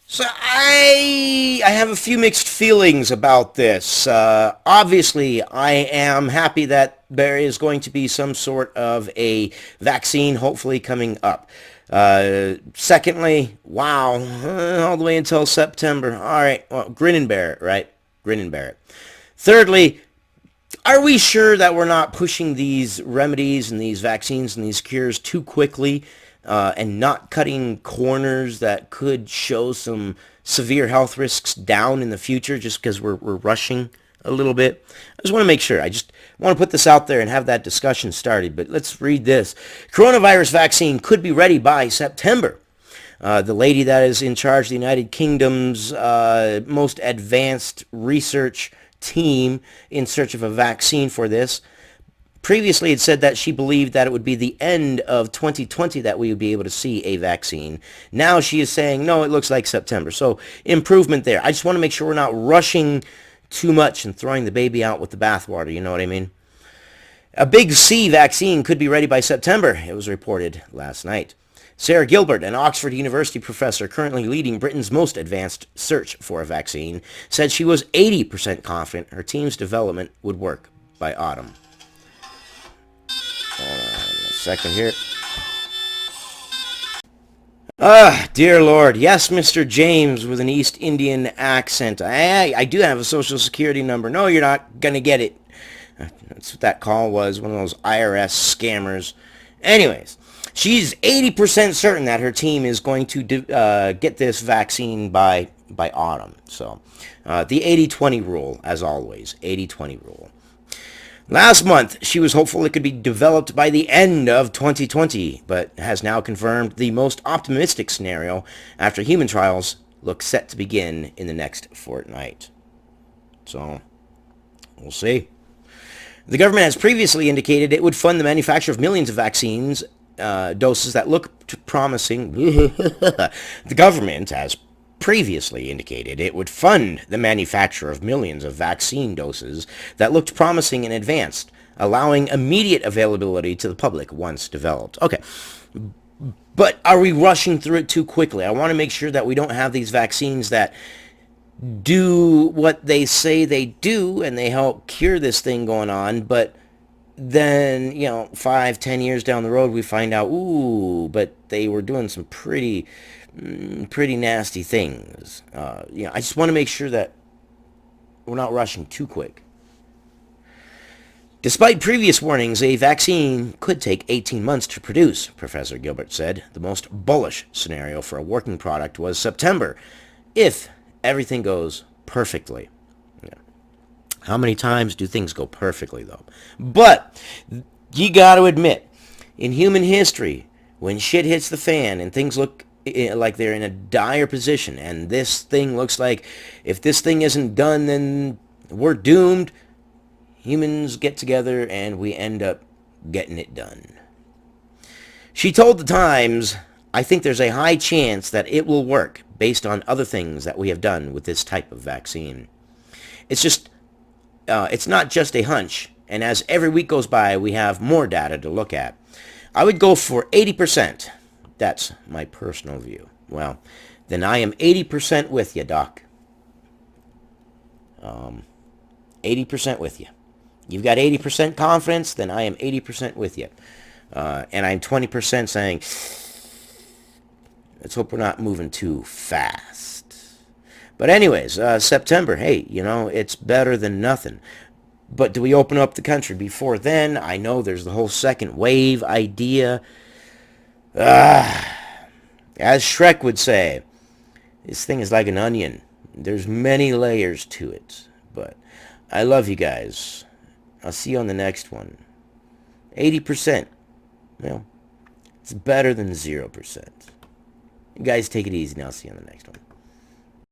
So I have a few mixed feelings about this. Obviously, I am happy that there is going to be some sort of a vaccine, hopefully coming up. Secondly, wow, all the way until September. All right, well, grin and bear it, right? Grin and bear it. Thirdly, are we sure that we're not pushing these remedies and these vaccines and these cures too quickly and not cutting corners that could show some severe health risks down in the future just because we're rushing a little bit? I just want to make sure. I just want to put this out there and have that discussion started. But let's read this. Coronavirus vaccine could be ready by September. The lady that is in charge of the United Kingdom's most advanced research team in search of a vaccine for this previously had said that she believed that it would be the end of 2020 that we would be able to see a vaccine. Now she is saying, no, it looks like September. So improvement there. I just want to make sure we're not rushing too much and throwing the baby out with the bathwater. You know what I mean? A big C vaccine could be ready by September, it was reported last night. Sarah Gilbert, an Oxford University professor currently leading Britain's most advanced search for a vaccine, said she was 80% confident her team's development would work by autumn. Hold on a second here. Dear Lord. Yes, Mr. James with an East Indian accent. I do have a social security number. No, you're not going to get it. That's what that call was, one of those IRS scammers. Anyways, she's 80% certain that her team is going to get this vaccine by autumn. So, the 80-20 rule, as always, 80-20 rule. Last month, she was hopeful it could be developed by the end of 2020, but has now confirmed the most optimistic scenario after human trials look set to begin in the next fortnight. So, we'll see. The government has previously indicated it would fund the manufacture of millions of vaccines doses that look promising. The government has previously indicated it would fund the manufacture of millions of vaccine doses that looked promising and advanced, allowing immediate availability to the public once developed. Okay, but are we rushing through it too quickly? I want to make sure that we don't have these vaccines that do what they say they do and they help cure this thing going on, but then, 5-10 years down the road we find out, ooh, but they were doing some pretty nasty things. I just want to make sure that we're not rushing too quick. Despite previous warnings, a vaccine could take 18 months to produce, Professor Gilbert said. The most bullish scenario for a working product was September, if everything goes perfectly. Yeah. How many times do things go perfectly, though? But you got to admit, in human history, when shit hits the fan and things look like they're in a dire position, and this thing looks like if this thing isn't done, then we're doomed, humans get together and we end up getting it done. She told the Times, I think there's a high chance that it will work based on other things that we have done with this type of vaccine. It's not just a hunch, and as every week goes by, we have more data to look at. I would go for 80%. That's my personal view. Well, then I am 80% with you, Doc. 80% with you. You've got 80% confidence, then I am 80% with you. And I'm 20% saying, let's hope we're not moving too fast. But anyways, September, hey, it's better than nothing. But do we open up the country before then? I know there's the whole second wave idea. As Shrek would say, this thing is like an onion. There's many layers to it. But I love you guys. I'll see you on the next one. 80%. Well, it's better than 0%. You guys take it easy, and I'll see you on the next one.